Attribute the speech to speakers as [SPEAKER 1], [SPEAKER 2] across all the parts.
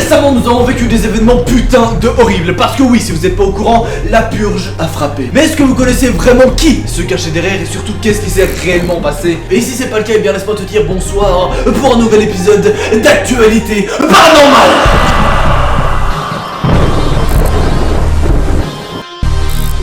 [SPEAKER 1] Récemment nous avons vécu des événements putain de horribles. Parce que oui, si vous n'êtes pas au courant, la purge a frappé. Mais est-ce que vous connaissez vraiment qui se cachait derrière et surtout qu'est-ce qui s'est réellement passé? Et si c'est pas le cas, eh bien laisse-moi te dire bonsoir pour un nouvel épisode d'actualité paranormale.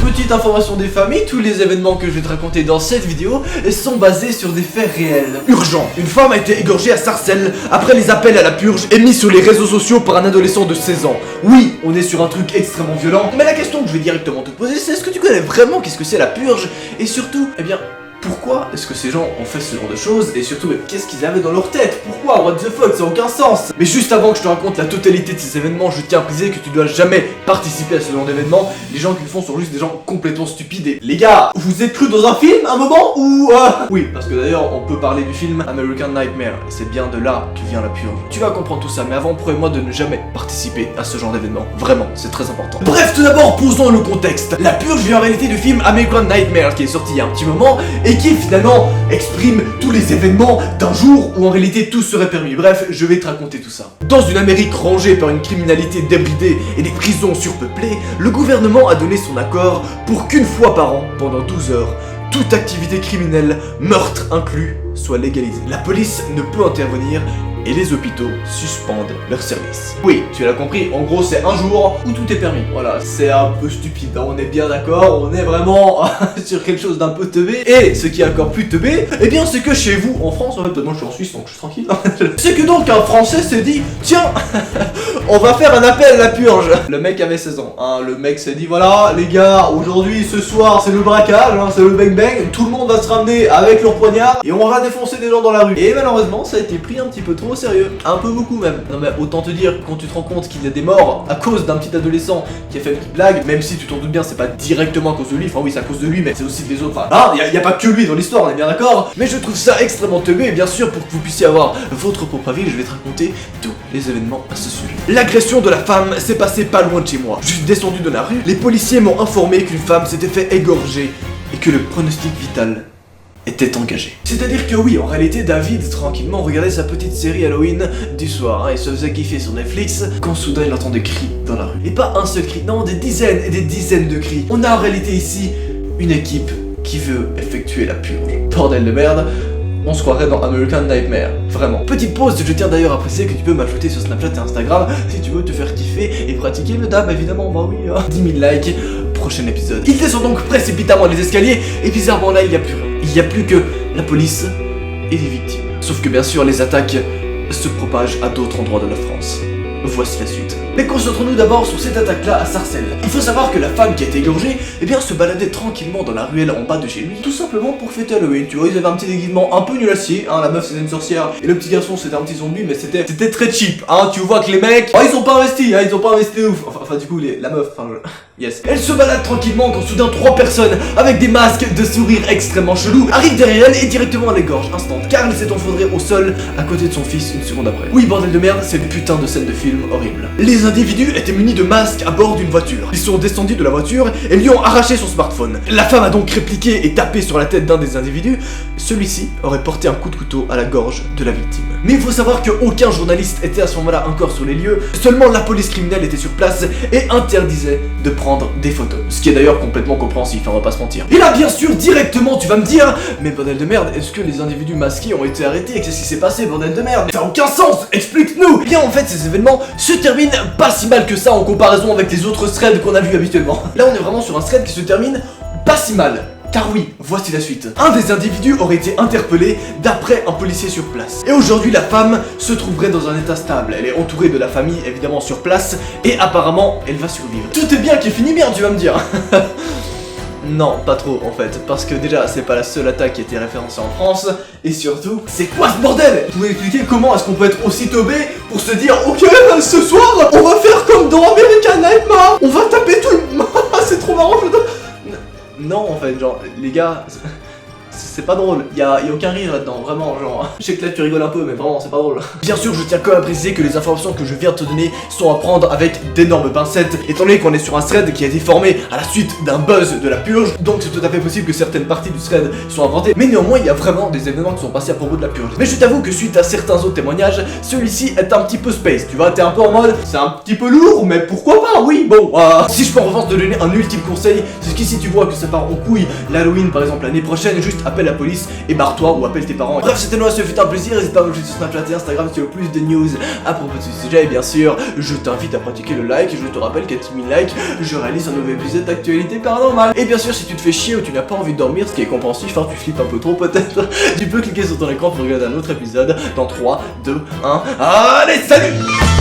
[SPEAKER 1] Petite information des familles, tous les événements que je vais te raconter dans cette vidéo sont basés sur des faits réels. Urgent, une femme a été égorgée à Sarcelles après les appels à la purge émis sur les réseaux sociaux par un adolescent de 16 ans. Oui, on est sur un truc extrêmement violent, mais la question que je vais directement te poser, c'est est-ce que tu connais vraiment qu'est-ce que c'est la purge? Et surtout, eh bien, pourquoi est-ce que ces gens ont fait ce genre de choses? Et surtout, qu'est-ce qu'ils avaient dans leur tête? Pourquoi? What the fuck? Ça n'a aucun sens. Mais juste avant que je te raconte la totalité de ces événements, je tiens à préciser que tu dois jamais participer à ce genre d'événements. Les gens qui le font sont juste des gens complètement stupides. Et les gars, vous êtes cru dans un film un moment ou Oui, parce que d'ailleurs, on peut parler du film American Nightmare. Et c'est bien de là que vient la purge. Tu vas comprendre tout ça, mais avant, promets-moi de ne jamais participer à ce genre d'événement. Vraiment, c'est très important. Bref, tout d'abord, posons le contexte. La purge vient en réalité du film American Nightmare qui est sorti il y a un petit moment et qui finalement exprime tous les événements d'un jour où en réalité tout serait permis. Bref, je vais te raconter tout ça. Dans une Amérique rongée par une criminalité débridée et des prisons surpeuplées, le gouvernement a donné son accord pour qu'une fois par an, pendant 12 heures, toute activité criminelle, meurtre inclus, soit légalisée. La police ne peut intervenir et les hôpitaux suspendent leurs services. Oui, tu l'as compris, en gros c'est un jour où tout est permis. Voilà, c'est un peu stupide, hein, on est bien d'accord, on est vraiment sur quelque chose d'un peu teubé. Et ce qui est encore plus teubé, eh bien c'est que chez vous, en France, en fait, moi je suis en Suisse donc je suis tranquille. C'est que donc un Français s'est dit, tiens, on va faire un appel à la purge. Le mec avait 16 ans, hein, le mec s'est dit, voilà les gars, aujourd'hui, ce soir, c'est le braquage, hein, c'est le bang bang, tout le monde va se ramener avec leur poignard et on va défoncer des gens dans la rue. Et malheureusement, ça a été pris un petit peu trop au sérieux, un peu beaucoup même. Non mais autant te dire, quand tu te rends compte qu'il y a des morts à cause d'un petit adolescent qui a fait une petite blague, même si tu t'en doutes bien, c'est pas directement à cause de lui, enfin oui c'est à cause de lui, mais c'est aussi des autres, enfin, y a pas que lui dans l'histoire, on est bien d'accord. Mais je trouve ça extrêmement teubé, et bien sûr pour que vous puissiez avoir votre propre avis, je vais te raconter tous les événements à ce sujet. L'agression de la femme s'est passée pas loin de chez moi. Je suis descendu de la rue, les policiers m'ont informé qu'une femme s'était fait égorger et que le pronostic vital était engagé. C'est-à-dire que oui, en réalité, David, tranquillement, regardait sa petite série Halloween du soir, hein, il se faisait kiffer sur Netflix, quand soudain il entend des cris dans la rue. Et pas un seul cri, non, des dizaines et des dizaines de cris. On a en réalité ici une équipe qui veut effectuer la purge. Bordel de merde, on se croirait dans American Nightmare, vraiment. Petite pause, je tiens d'ailleurs à préciser que tu peux m'ajouter sur Snapchat et Instagram si tu veux te faire kiffer et pratiquer le dab, évidemment, bah oui, 10 000 likes, prochain épisode. Il descend donc précipitamment les escaliers et bizarrement là, il n'y a plus rien. Il n'y a plus que la police et les victimes. Sauf que bien sûr, les attaques se propagent à d'autres endroits de la France. Voici la suite. Mais concentrons-nous d'abord sur cette attaque-là à Sarcelles. Il faut savoir que la femme qui a été égorgée, eh bien, se baladait tranquillement dans la ruelle en bas de chez lui, tout simplement pour fêter Halloween. Tu vois, ils avaient un petit déguisement un peu nul à chier, hein, la meuf c'était une sorcière, et le petit garçon c'était un petit zombie, mais c'était très cheap, hein, tu vois que les mecs, oh, ils ont pas investi, hein, ils ont pas investi de ouf. Enfin du coup, la meuf, enfin, yes. Elle se balade tranquillement quand soudain 3 personnes, avec des masques de sourire extrêmement chelous, arrivent derrière elle et directement à l'égorge, instant, car elle s'est enfondrée au sol, à côté de son fils une seconde après. Oui, bordel de merde, c'est une putain de scène de film horrible. Les individus étaient munis de masques à bord d'une voiture. Ils sont descendus de la voiture et lui ont arraché son smartphone. La femme a donc répliqué et tapé sur la tête d'un des individus. Celui-ci aurait porté un coup de couteau à la gorge de la victime. Mais il faut savoir qu'aucun journaliste était à ce moment-là encore sur les lieux. Seulement la police criminelle était sur place et interdisait de prendre des photos. Ce qui est d'ailleurs complètement compréhensif, on va pas se mentir. Et là, bien sûr, directement, tu vas me dire, mais bordel de merde, est-ce que les individus masqués ont été arrêtés? Qu'est-ce qui s'est passé, bordel de merde? Ça n'a aucun sens, explique-nous! Eh bien, en fait, ces événements se terminent pas si mal que ça en comparaison avec les autres threads qu'on a vu habituellement. Là, on est vraiment sur un thread qui se termine pas si mal. Car oui, voici la suite. Un des individus aurait été interpellé d'après un policier sur place. Et aujourd'hui, la femme se trouverait dans un état stable. Elle est entourée de la famille, évidemment, sur place. Et apparemment, elle va survivre. Tout est bien qui finit bien, tu vas me dire. Non, pas trop en fait, parce que déjà c'est pas la seule attaque qui a été référencée en France, et surtout, c'est quoi ce bordel? Vous pouvez expliquer comment est-ce qu'on peut être aussi teubé pour se dire, ok, ce soir, on va faire comme dans American Nightmare, on va taper tout le... c'est trop marrant, je... Non en fait, genre, les gars, c'est pas drôle. Y a aucun rire là-dedans, vraiment, genre. Je sais que là tu rigoles un peu, mais vraiment, c'est pas drôle. Bien sûr, je tiens quand même à préciser que les informations que je viens de te donner sont à prendre avec d'énormes pincettes, étant donné qu'on est sur un thread qui a été formé à la suite d'un buzz de la purge, donc c'est tout à fait possible que certaines parties du thread soient inventées, mais néanmoins il y a vraiment des événements qui sont passés à propos de la purge. Mais je t'avoue que suite à certains autres témoignages, celui-ci est un petit peu space, tu vois, t'es un peu en mode, c'est un petit peu lourd, mais pourquoi pas, oui, bon, si je peux en revanche te donner un ultime conseil, c'est que si tu vois que ça part en couille l'Halloween par exemple l'année prochaine, juste appelle la police et barre-toi ou appelle tes parents. Bref, c'était Noah, ce fut un plaisir, n'hésite pas à me suivre sur Snapchat et Instagram si tu veux plus de news à propos de ce sujet, et bien sûr, je t'invite à pratiquer le like, et je te rappelle qu'à 10 000 likes, je réalise un nouvel épisode d'actualité paranormale. Et bien sûr, si tu te fais chier ou tu n'as pas envie de dormir, ce qui est compréhensif, tu flippes un peu trop peut-être, tu peux cliquer sur ton écran pour regarder un autre épisode dans 3, 2, 1, allez, salut!